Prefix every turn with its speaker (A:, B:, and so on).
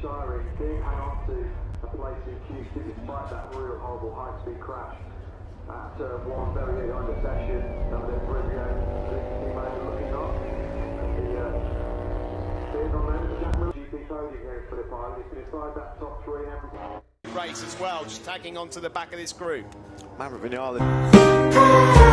A: Shirey did hang on to a place in Q2 despite that real horrible high-speed crash at turn 1 very early on in the session. And then Brivio, the teammate looking on. The on there, the MotoGP podium here for the pilot. He's been inside that top 3 and everything.
B: Race as well, just tagging onto the back of this group.
C: Maverick Vinales.